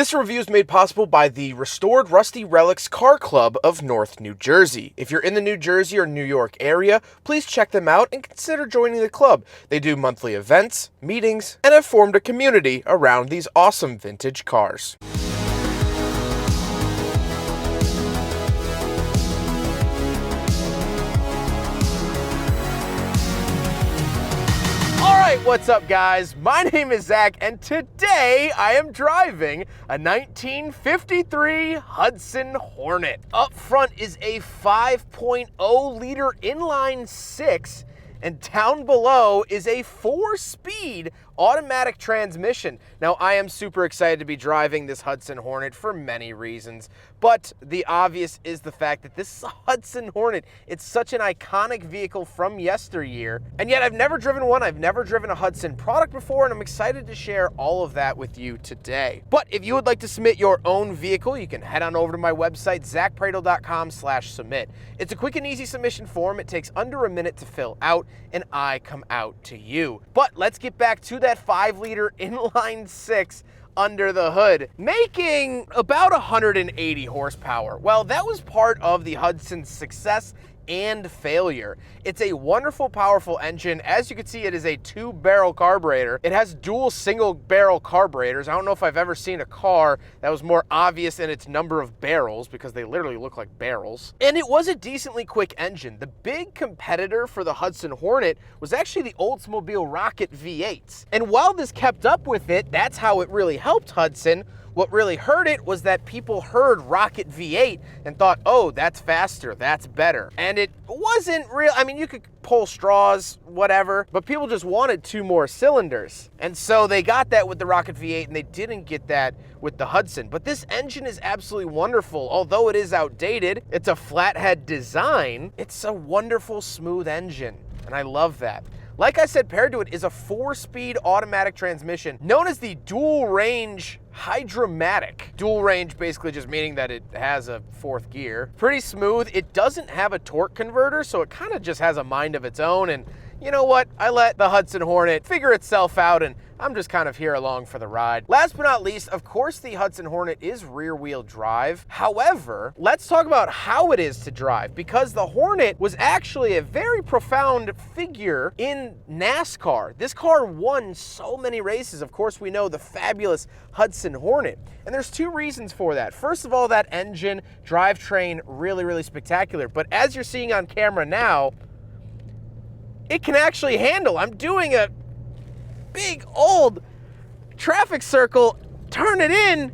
This review is made possible by the Restored Rusty Relics Car Club of North New Jersey. If you're in the New Jersey or New York area, please check them out and consider joining the club. They do monthly events, meetings, and have formed a community around these awesome vintage cars. What's up, guys? My name is Zach, and today I am driving a 1953 Hudson Hornet. Up front is a 5.0 liter inline six, and down below is a 4-speed automatic transmission. Now, I am super excited to be driving this Hudson Hornet for many reasons, but the obvious is the fact that this is a Hudson Hornet. It's such an iconic vehicle from yesteryear, and yet I've never driven one. I've never driven a Hudson product before, and I'm excited to share all of that with you today. But if you would like to submit your own vehicle, you can head on over to my website, zackpradel.com/submit. It's a quick and easy submission form. It takes under a minute to fill out, and I come out to you. But let's get back to that 5-liter inline six under the hood, making about 180 horsepower. Well, that was part of the Hudson's success and failure. It's a wonderful, powerful engine. As you can see, it is a 2-barrel carburetor. It has dual single-barrel carburetors. I don't know if I've ever seen a car that was more obvious in its number of barrels, because they literally look like barrels. And it was a decently quick engine. The big competitor for the Hudson Hornet was actually the Oldsmobile Rocket V8s. And while this kept up with it, that's how it really helped Hudson. What really hurt it was that people heard Rocket V8 and thought, oh, that's faster, that's better. And it wasn't real. I mean, you could pull straws, whatever, but people just wanted 2 more cylinders. And so they got that with the Rocket V8, and they didn't get that with the Hudson. But this engine is absolutely wonderful. Although it is outdated, it's a flathead design, it's a wonderful, smooth engine, and I love that. Like I said, paired to it is a 4-speed automatic transmission known as the dual range Hydromatic. Dual range basically just meaning that it has a 4th gear. Pretty smooth. It doesn't have a torque converter, so it kind of just has a mind of its own. And you know what? I let the Hudson Hornet figure itself out, and I'm just kind of here along for the ride. Last but not least, of course, the Hudson Hornet is rear-wheel drive. However, let's talk about how it is to drive, because the Hornet was actually a very profound figure in NASCAR. This car won so many races. Of course, we know the fabulous Hudson Hornet, and there's 2 reasons for that. First of all, that engine, drivetrain, really, really spectacular. But as you're seeing on camera now, it can actually handle. I'm doing a big old traffic circle, turn it in,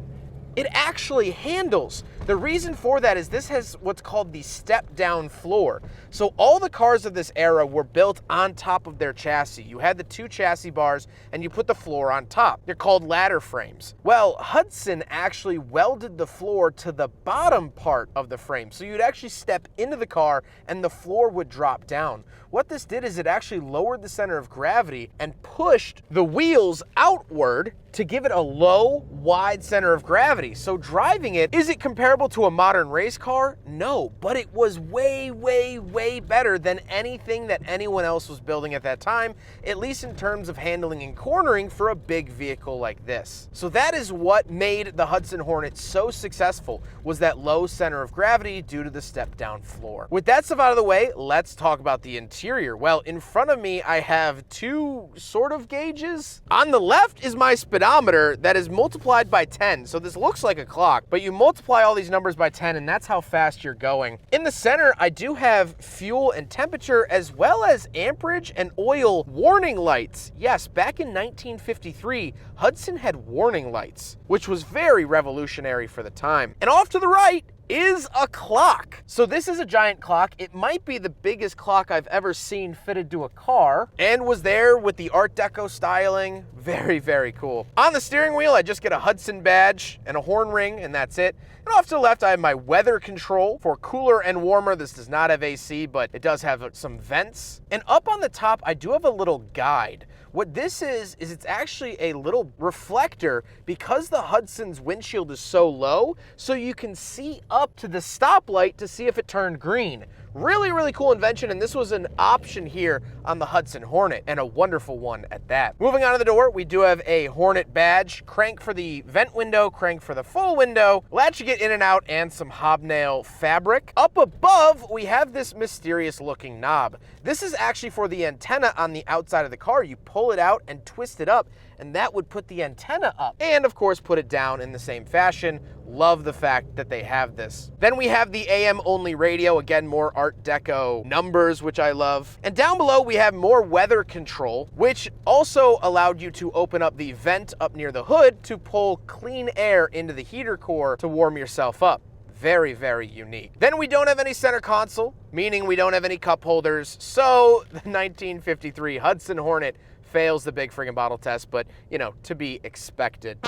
it actually handles. The reason for that is this has what's called the step-down floor. So all the cars of this era were built on top of their chassis. You had the 2 chassis bars, and you put the floor on top. They're called ladder frames. Well, Hudson actually welded the floor to the bottom part of the frame. So you'd actually step into the car, and the floor would drop down. What this did is it actually lowered the center of gravity and pushed the wheels outward to give it a low, wide center of gravity. So driving it, is it comparable to a modern race car? No, but it was way, way, way better than anything that anyone else was building at that time, at least in terms of handling and cornering for a big vehicle like this. So that is what made the Hudson Hornet so successful, was that low center of gravity due to the step-down floor. With that stuff out of the way, let's talk about the interior. Well, in front of me, I have 2 sort of gauges. On the left is my speedometer that is multiplied by 10. So this looks like a clock, but you multiply all these numbers by 10, and that's how fast you're going. In the center, I do have fuel and temperature, as well as amperage and oil warning lights. Yes, back in 1953, Hudson had warning lights, which was very revolutionary for the time. And off to the right is a clock. So this is a giant clock. It might be the biggest clock I've ever seen fitted to a car, and was there with the Art Deco styling. Very, very cool. On the steering wheel, I just get a Hudson badge and a horn ring, and that's it. And off to the left, I have my weather control for cooler and warmer. This does not have AC, but it does have some vents. And up on the top, I do have a little guide. What this is it's actually a little reflector, because the Hudson's windshield is so low, so you can see up to the stoplight to see if it turned green. Really, really cool invention, and this was an option here on the Hudson Hornet, and a wonderful one at that. Moving on to the door, we do have a Hornet badge, crank for the vent window, crank for the full window, latch to get in and out, and some hobnail fabric. Up above, we have this mysterious looking knob. This is actually for the antenna on the outside of the car. You pull it out and twist it up, and that would put the antenna up. And of course, put it down in the same fashion. Love the fact that they have this. Then we have the AM only radio, again, more Art Deco numbers, which I love. And down below, we have more weather control, which also allowed you to open up the vent up near the hood to pull clean air into the heater core to warm yourself up. Very, very unique. Then we don't have any center console, meaning we don't have any cup holders. So the 1953 Hudson Hornet fails the big friggin' bottle test, but you know, to be expected.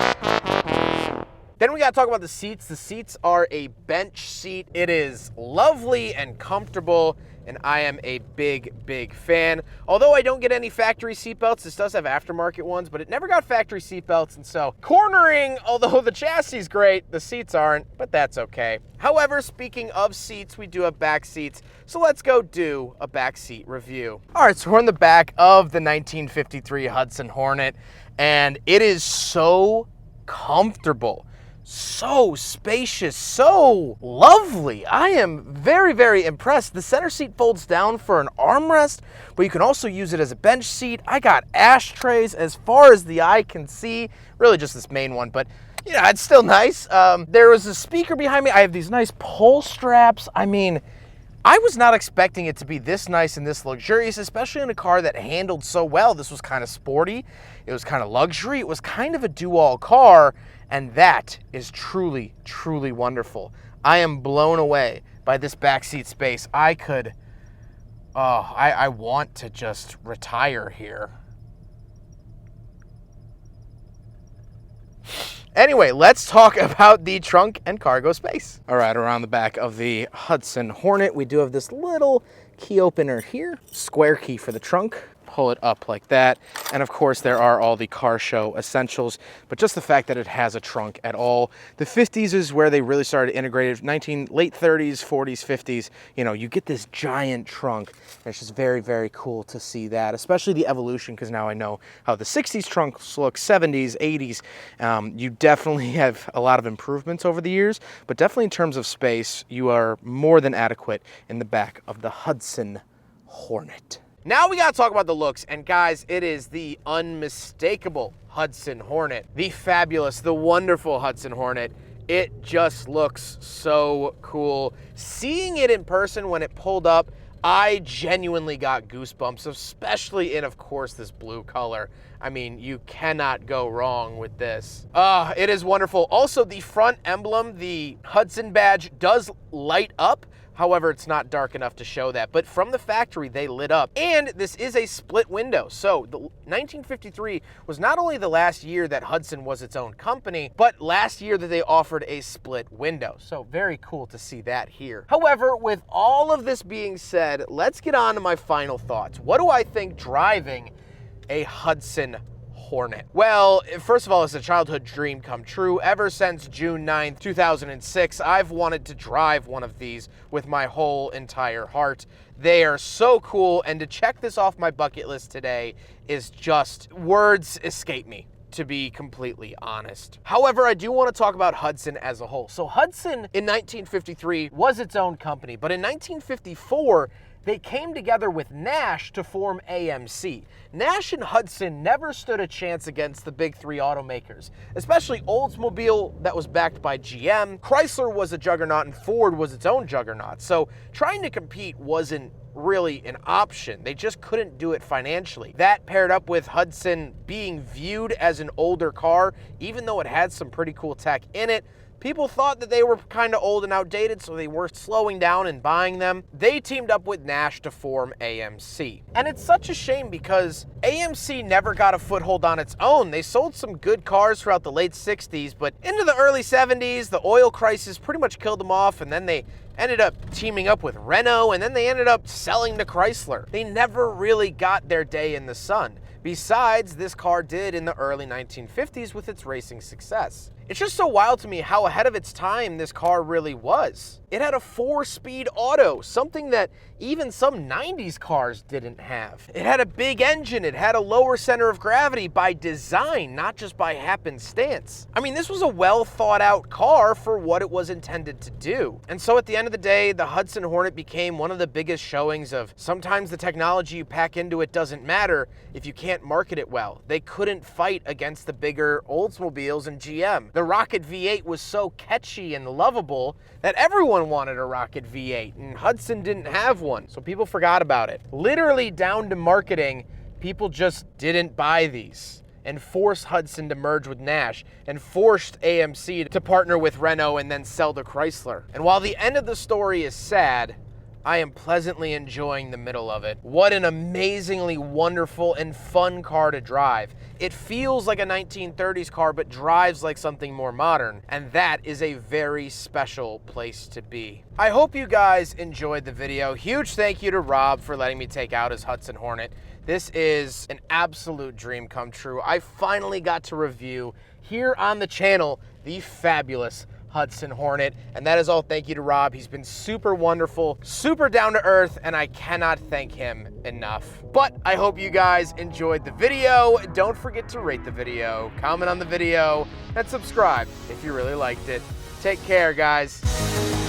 Then we gotta talk about the seats. The seats are a bench seat. It is lovely and comfortable, and I am a big, big fan. Although I don't get any factory seatbelts, this does have aftermarket ones, but it never got factory seatbelts, and so cornering, although the chassis is great, the seats aren't, but that's okay. However, speaking of seats, we do have back seats, so let's go do a back seat review. All right, so we're in the back of the 1953 Hudson Hornet, and it is so comfortable. So spacious, so lovely. I am very, very impressed. The center seat folds down for an armrest, but you can also use it as a bench seat. I got ashtrays as far as the eye can see, really just this main one, but you know, it's still nice. There was a speaker behind me. I have these nice pull straps. I mean, I was not expecting it to be this nice and this luxurious, especially in a car that handled so well. This was kind of sporty. It was kind of luxury. It was kind of a do-all car. And that is truly, truly wonderful. I am blown away by this backseat space. I want to just retire here. Anyway, let's talk about the trunk and cargo space. All right, around the back of the Hudson Hornet, we do have this little key opener here, square key for the trunk. Pull it up like that. And of course, there are all the car show essentials, but just the fact that it has a trunk at all. The 50s is where they really started integrated. Late 30s, 40s, 50s, you know, you get this giant trunk. And it's just very, very cool to see that, especially the evolution, because now I know how the 60s trunks look, 70s, 80s. You definitely have a lot of improvements over the years, but definitely in terms of space, you are more than adequate in the back of the Hudson Hornet. Now we gotta talk about the looks, and guys, it is the unmistakable Hudson Hornet. The fabulous, the wonderful Hudson Hornet. It just looks so cool. Seeing it in person when it pulled up, I genuinely got goosebumps, especially in, of course, this blue color. I mean, you cannot go wrong with this. It is wonderful. Also, the front emblem, the Hudson badge, does light up. However, it's not dark enough to show that, but from the factory, they lit up. And this is a split window. So the 1953 was not only the last year that Hudson was its own company, but last year that they offered a split window. So very cool to see that here. However, with all of this being said, let's get on to my final thoughts. What do I think driving a Hudson Hornet? Well, first of all, it's a childhood dream come true. Ever since June 9th, 2006, I've wanted to drive one of these with my whole entire heart. They are so cool, and to check this off my bucket list today is just, words escape me, to be completely honest. However, I do want to talk about Hudson as a whole. So Hudson in 1953 was its own company, but in 1954, they came together with Nash to form AMC. Nash and Hudson never stood a chance against the big three automakers, especially Oldsmobile that was backed by GM. Chrysler was a juggernaut and Ford was its own juggernaut. So trying to compete wasn't really an option. They just couldn't do it financially. That paired up with Hudson being viewed as an older car, even though it had some pretty cool tech in it. People thought that they were kind of old and outdated, so they were slowing down and buying them. They teamed up with Nash to form AMC. And it's such a shame because AMC never got a foothold on its own. They sold some good cars throughout the late 60s, but into the early 70s, the oil crisis pretty much killed them off, and then they ended up teaming up with Renault, and then they ended up selling to Chrysler. They never really got their day in the sun. Besides, this car did in the early 1950s with its racing success. It's just so wild to me how ahead of its time this car really was. It had a 4-speed auto, something that even some 90s cars didn't have. It had a big engine, it had a lower center of gravity by design, not just by happenstance. I mean, this was a well thought out car for what it was intended to do. And so at the end of the day, the Hudson Hornet became one of the biggest showings of sometimes the technology you pack into it doesn't matter if you can't market it well. They couldn't fight against the bigger Oldsmobiles and GM. The Rocket V8 was so catchy and lovable that everyone wanted a Rocket V8, and Hudson didn't have one, so people forgot about it. Literally down to marketing, people just didn't buy these and forced Hudson to merge with Nash and forced AMC to partner with Renault and then sell to Chrysler. And while the end of the story is sad, I am pleasantly enjoying the middle of it. What an amazingly wonderful and fun car to drive. It feels like a 1930s car, but drives like something more modern, and that is a very special place to be. I hope you guys enjoyed the video. Huge thank you to Rob for letting me take out his Hudson Hornet. This is an absolute dream come true. I finally got to review here on the channel the fabulous Hudson Hornet, and that is all thank you to Rob. He's been super wonderful, super down to earth, and I cannot thank him enough. But I hope you guys enjoyed the video. Don't forget to rate the video, comment on the video, and subscribe if you really liked it. Take care, guys.